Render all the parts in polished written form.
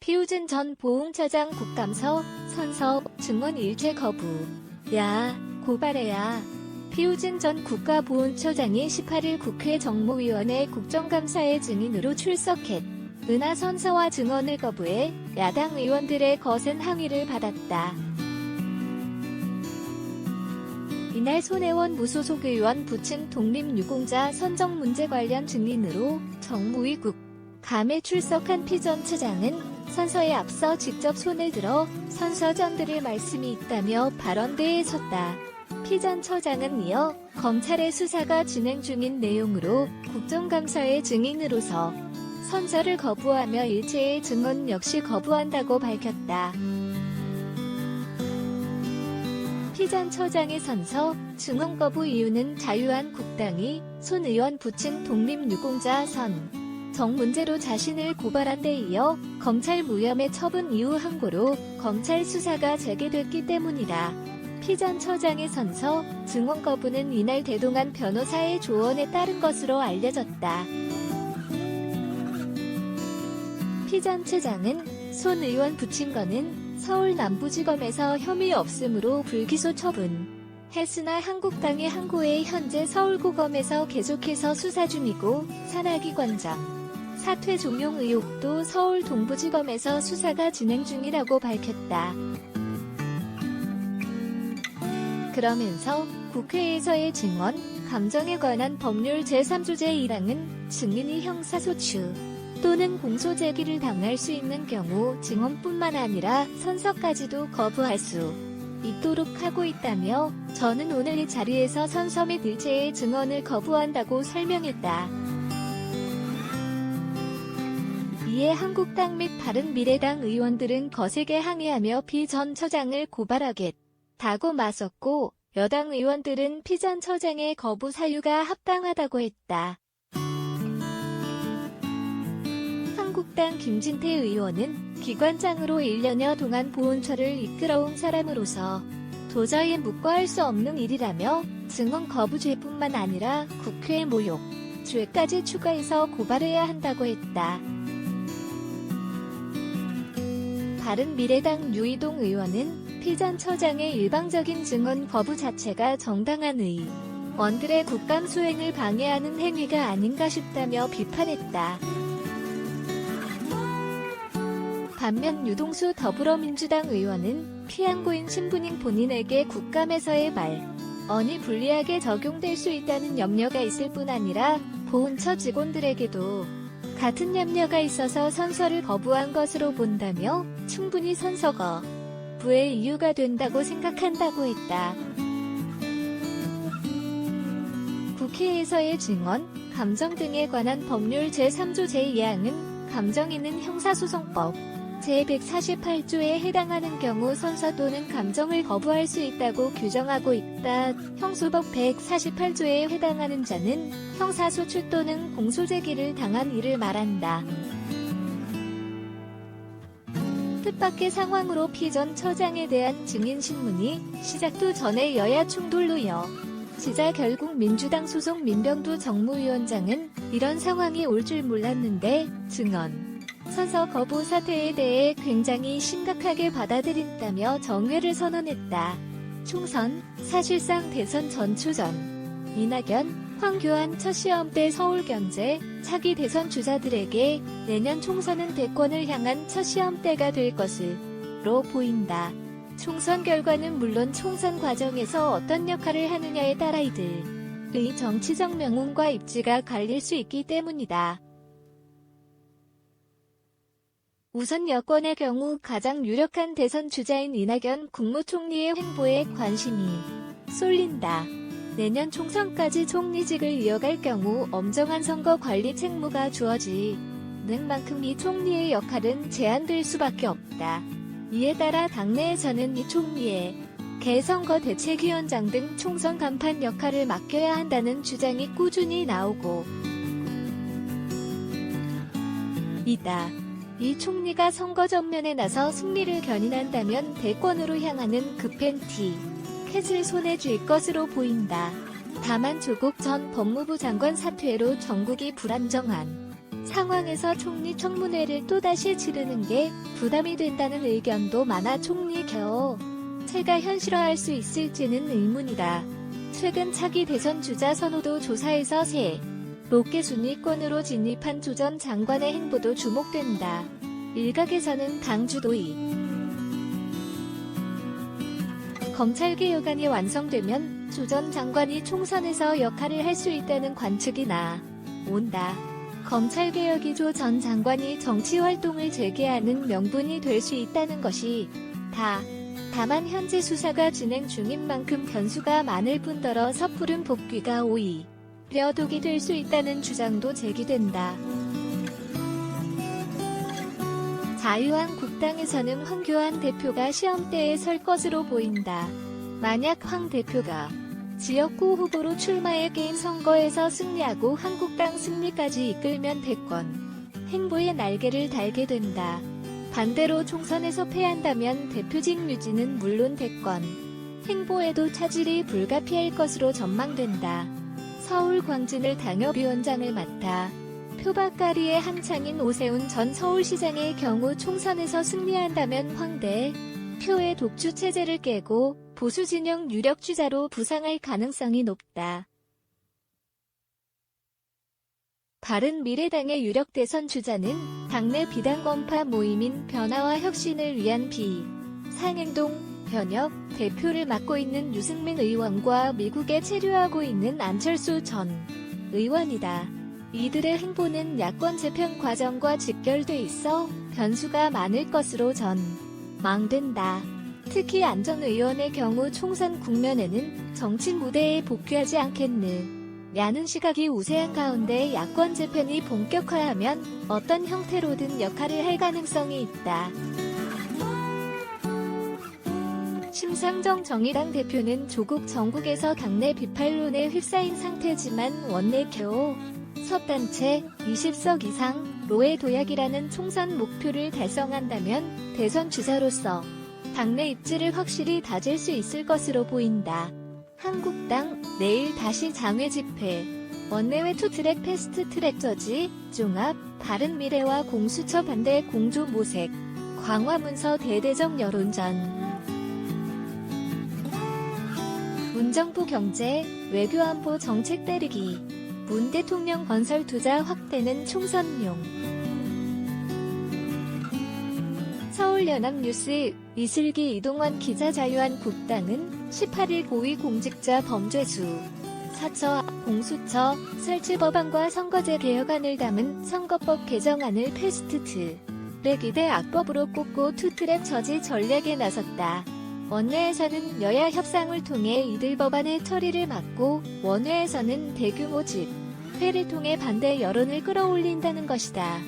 피우진 전 보훈처장 국감서, 선서, 증언 일체 거부. 야, 고발해야. 피우진 전 국가보훈처장이 18일 국회 정무위원회 국정감사에 증인으로 출석했. 은하 선서와 증언을 거부해 야당 의원들의 거센 항의를 받았다. 이날 손혜원 무소속 의원 부친 독립유공자 선정 문제 관련 증인으로 정무위 국감에 출석한 피 전 처장은 선서에 앞서 직접 손을 들어 선서 전드릴 말씀이 있다며 발언대에 섰다. 피 전 처장은 이어 검찰의 수사가 진행 중인 내용으로 국정감사의 증인으로서 선서를 거부하며 일체의 증언 역시 거부한다고 밝혔다. 피 전 처장의 선서, 증언 거부 이유는 자유한국당이 손 의원 부친 독립유공자 정 문제로 자신을 고발한 데 이어 검찰 무혐의 처분 이후 항고로 검찰 수사가 재개됐기 때문이다. 피 전 처장의 선서, 증언 거부는 이날 대동한 변호사의 조언에 따른 것으로 알려졌다. 피 전 처장은 손 의원 부친 건은 서울 남부지검에서 혐의 없음으로 불기소 처분했으나 한국당의 항고에 현재 서울고검에서 계속해서 수사 중이고 산하기관장 사퇴 종용 의혹도 서울 동부지검에서 수사가 진행 중이라고 밝혔다. 그러면서 국회에서의 증언, 감정에 관한 법률 제3조 제1항은 증인이 형사소추 또는 공소제기를 당할 수 있는 경우 증언뿐만 아니라 선서까지도 거부할 수 있도록 하고 있다며 저는 오늘 이 자리에서 선서 및 일체의 증언을 거부한다고 설명했다. 이에 한국당 및 바른미래당 의원들은 거세게 항의하며 피 전 처장을 고발하겠다고 맞섰고 여당 의원들은 피 전 처장의 거부 사유가 합당하다고 했다. 한국당 김진태 의원은 기관장으로 1년여 동안 보훈처를 이끌어온 사람으로서 도저히 묵과할 수 없는 일이라며 증언 거부죄뿐만 아니라 국회 모욕죄까지 추가해서 고발해야 한다고 했다. 바른미래당 유이동 의원은 피 전 처장의 일방적인 증언 거부 자체가 정당한 의원들의 국감 수행을 방해하는 행위가 아닌가 싶다며 비판했다. 반면 유동수 더불어민주당 의원은 피항고인 신분인 본인에게 국감에서의 발언이 불리하게 적용될 수 있다는 염려가 있을 뿐 아니라 보훈처 직원들에게도 같은 염려가 있어서 선서를 거부한 것으로 본다며 충분히 선서 거부의 이유가 된다고 생각한다고 했다. 국회에서의 증언, 감정 등에 관한 법률 제3조 제2항은 감정인은 형사소송법 제148조에 해당하는 경우 선서 또는 감정을 거부할 수 있다고 규정하고 있다. 형소법 148조에 해당하는 자는 형사소추 또는 공소제기를 당한 이를 말한다. 뜻밖의 상황으로 피 전 처장에 대한 증인 신문이 시작도 전에 여야 충돌로 이어지자 결국 민주당 소속 민병두 정무위원장은 이런 상황이 올 줄 몰랐는데 증언 선서 거부 사태에 대해 굉장히 심각하게 받아들인다며 정회를 선언했다. 총선, 사실상 대선 전초전. 이낙연, 황교안 첫 시험 때 서울경제, 차기 대선 주자들에게 내년 총선은 대권을 향한 첫 시험 때가 될 것으로 보인다. 총선 결과는 물론 총선 과정에서 어떤 역할을 하느냐에 따라 이들의 정치적 명운과 입지가 갈릴 수 있기 때문이다. 우선 여권의 경우 가장 유력한 대선 주자인 이낙연 국무총리의 행보에 관심이 쏠린다. 내년 총선까지 총리직을 이어갈 경우 엄정한 선거 관리 책무가 주어지는 만큼 이 총리의 역할은 제한될 수밖에 없다. 이에 따라 당내에서는 이 총리의 개선거 대책위원장 등 총선 간판 역할을 맡겨야 한다는 주장이 꾸준히 나오고 있다. 이 총리가 선거 전면에 나서 승리를 견인한다면 대권으로 향하는 급행 티켓을 손에 쥘 것으로 보인다. 다만 조국 전 법무부 장관 사퇴로 전국이 불안정한 상황에서 총리 청문회를 또다시 치르는 게 부담이 된다는 의견도 많아 총리 개최가 현실화할 수 있을지는 의문이다. 최근 차기 대선 주자 선호도 조사에서 새 롯데 순위권으로 진입한 조 전 장관의 행보도 주목된다. 일각에서는 강주도의 검찰개혁안이 완성되면 조 전 장관이 총선에서 역할을 할 수 있다는 관측이 나온다. 검찰개혁이 조 전 장관이 정치활동을 재개하는 명분이 될 수 있다는 것이 다만 현재 수사가 진행 중인 만큼 변수가 많을 뿐더러 섣부른 복귀가 오히려 독이 될 수 있다는 주장도 제기된다. 자유한국당에서는 황교안 대표가 시험대에 설 것으로 보인다. 만약 황 대표가 지역구 후보로 출마해 개인 선거에서 승리하고 한국당 승리까지 이끌면 대권 행보의 날개를 달게 된다. 반대로 총선에서 패한다면 대표직 유지는 물론 대권 행보에도 차질이 불가피할 것으로 전망된다. 서울 광진을 당협위원장을 맡아 표박가리의 한창인 오세훈 전 서울시장의 경우 총선에서 승리한다면 황 대표의 독주 체제를 깨고 보수 진영 유력 주자로 부상할 가능성이 높다. 바른미래당의 유력 대선 주자는 당내 비당권파 모임인 변화와 혁신을 위한 비상행동 변혁 대표를 맡고 있는 유승민 의원과 미국에 체류하고 있는 안철수 전 의원이다. 이들의 행보는 야권 재편 과정과 직결돼 있어 변수가 많을 것으로 전망된다. 특히 안 전 의원의 경우 총선 국면에는 정치 무대에 복귀하지 않겠느냐는 시각이 우세한 가운데 야권 재편이 본격화하면 어떤 형태로든 역할을 할 가능성이 있다. 심상정 정의당 대표는 조국 정국에서 당내 비판론에 휩싸인 상태지만 원내 교섭단체 20석 이상로의 도약이라는 총선 목표를 달성한다면 대선 주자로서 당내 입지를 확실히 다질 수 있을 것으로 보인다. 한국당 내일 다시 장외 집회, 원내외 투트랙 패스트트랙 저지, 종합, 바른미래와 공수처 반대 공조 모색, 광화 문서 대대적 여론전. 문정부 경제, 외교안보 정책 따르기, 문 대통령 건설 투자 확대는 총선용. 서울연합뉴스 이슬기 이동원 기자 자유한국당은 18일 고위공직자 범죄수 사처 공수처 설치 법안과 선거제 개혁안을 담은 선거법 개정안을 패스트트랙 2대 악법으로 꼽고 투트랙 저지 전략에 나섰다. 원내에서는 여야 협상을 통해 이들 법안의 처리를 막고 원외에서는 대규모 집회를 통해 반대 여론을 끌어올린다는 것이다.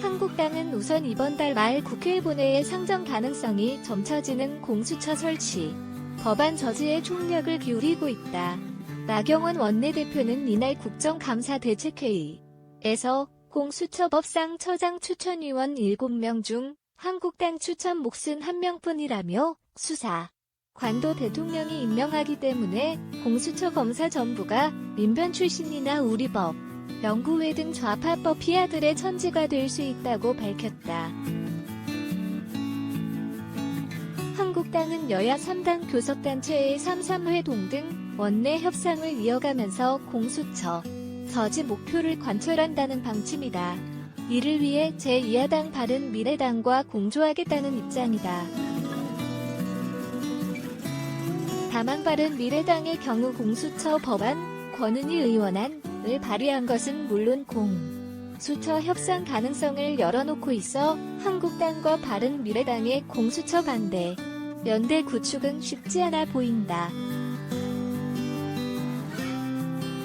한국당은 우선 이번 달 말 국회 본회의에 상정 가능성이 점쳐지는 공수처 설치 법안 저지에 총력을 기울이고 있다. 나경원 원내대표는 이날 국정감사대책회의에서 공수처 법상처장 추천위원 7명 중 한국당 추천 몫은 1명뿐이라며 수사관도 대통령이 임명하기 때문에 공수처 검사 전부가 민변 출신이나 우리법, 연구회 등 좌파법 피아들의 천지가 될 수 있다고 밝혔다. 한국당은 여야 3당 교섭단체의 3.3회동 등 원내 협상을 이어가면서 공수처 저지 목표를 관철한다는 방침이다. 이를 위해 제2야당 바른미래당과 공조하겠다는 입장이다. 다만 바른미래당의 경우 공수처 법안 권은희 의원안을 발의한 것은 물론 공수처 협상 가능성을 열어놓고 있어 한국당과 바른미래당의 공수처 반대 연대 구축은 쉽지 않아 보인다.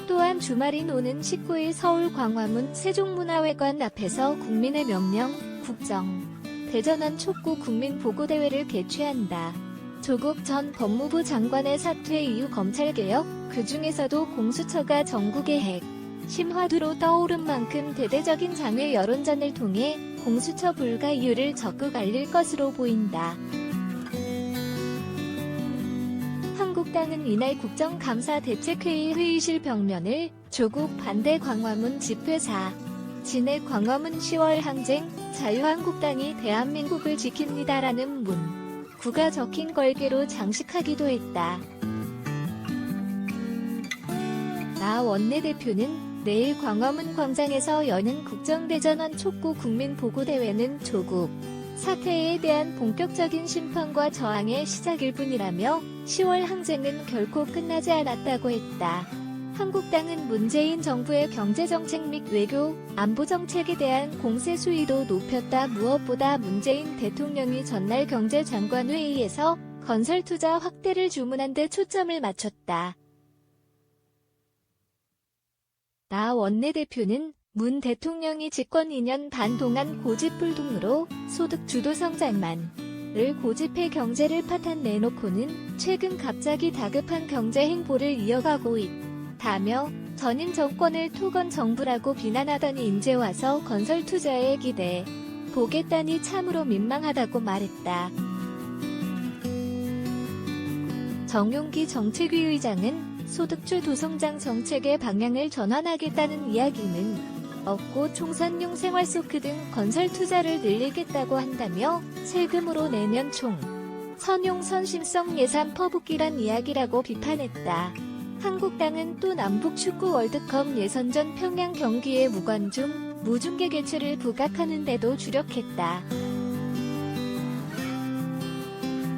또한 주말인 오는 19일 서울 광화문 세종문화회관 앞에서 국민의 명령, 국정, 대전원 촉구 국민보고대회를 개최한다. 조국 전 법무부 장관의 사퇴 이후 검찰개혁, 그 중에서도 공수처가 정국의 핵심화두로 떠오른 만큼 대대적인 장외 여론전을 통해 공수처 불가 이유를 적극 알릴 것으로 보인다. 한국당은 이날 국정감사대책회의 회의실 벽면을 조국 반대 광화문 집회사 진해 광화문 10월 항쟁 자유한국당이 대한민국을 지킵니다라는 문구가 적힌 걸개로 장식하기도 했다. 나 원내대표는 내일 광화문 광장에서 여는 국정대전원 촉구 국민보고대회는 조국 사태에 대한 본격적인 심판과 저항의 시작일 뿐이라며 10월 항쟁은 결코 끝나지 않았다고 했다. 한국당은 문재인 정부의 경제정책 및 외교, 안보정책에 대한 공세 수위도 높였다. 무엇보다 문재인 대통령이 전날 경제장관회의에서 건설투자 확대를 주문한 데 초점을 맞췄다. 나 원내대표는 문 대통령이 집권 2년 반 동안 고집불통으로 소득 주도 성장만을 고집해 경제를 파탄내놓고는 최근 갑자기 다급한 경제 행보를 이어가고 있다며 전임 정권을 토건 정부라고 비난하더니 인제 와서 건설 투자에 기대 보겠다니 참으로 민망하다고 말했다. 정용기 정책위 의장은 소득주 도성장 정책의 방향을 전환하겠다는 이야기는 없고 총선용 생활소크 등 건설 투자를 늘리겠다고 한다며 세금으로 내년 총 선용 선심성 예산 퍼붓기란 이야기라고 비판했다. 한국당은 또 남북 축구 월드컵 예선전 평양 경기에 무관중, 무중계 개최를 부각하는 데도 주력했다.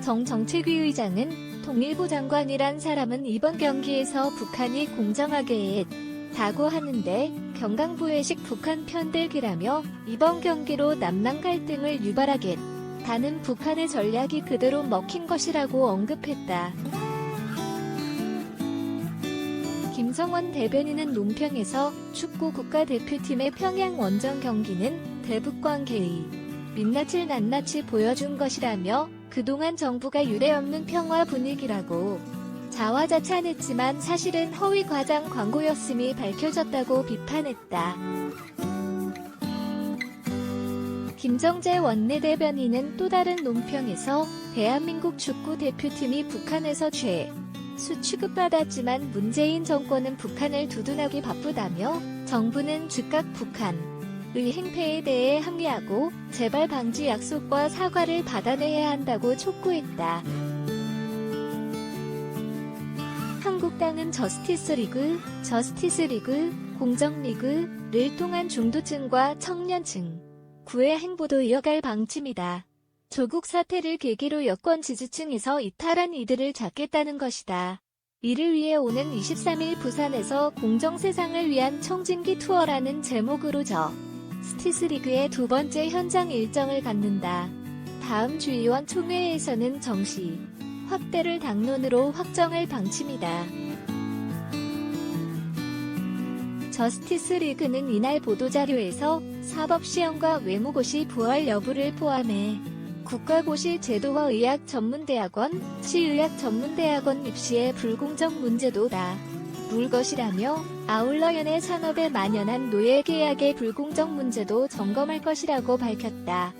정 정책위 의장은 통일부 장관이란 사람은 이번 경기에서 북한이 공정하게 했다고 하는데 경강부회식 북한 편들기라며 이번 경기로 남남 갈등을 유발하겠다는 북한의 전략이 그대로 먹힌 것이라고 언급했다. 김성원 대변인은 논평에서 축구 국가대표팀의 평양 원정 경기는 대북관계의 민낯을 낱낱이 보여준 것이라며 그동안 정부가 유례없는 평화 분위기라고 자화자찬했지만 사실은 허위 과장 광고였음이 밝혀졌다고 비판했다. 김정재 원내대변인은 또 다른 논평에서 대한민국 축구 대표팀이 북한에서 최수 취급받았지만 문재인 정권은 북한을 두둔하기 바쁘다며 정부는 즉각 북한의 행패에 대해 합리하고 재발 방지 약속과 사과를 받아내야 한다고 촉구했다. 한국당은 저스티스리그, 공정리그를 통한 중도층과 청년층 구의 행보도 이어갈 방침이다. 조국 사태를 계기로 여권 지지층에서 이탈한 이들을 잡겠다는 것이다. 이를 위해 오는 23일 부산에서 공정세상을 위한 청진기 투어라는 제목으로 저스티스리그의 두 번째 현장 일정을 갖는다. 다음 주의원 총회에서는 정시 확대를 당론으로 확정할 방침이다. 저스티스 리그는 이날 보도자료에서 사법시험과 외무고시 부활 여부를 포함해 국가고시 제도와 의학전문대학원, 시의학전문대학원 입시의 불공정 문제도 다룰 것이라며 아울러 연예 산업에 만연한 노예계약의 불공정 문제도 점검할 것이라고 밝혔다.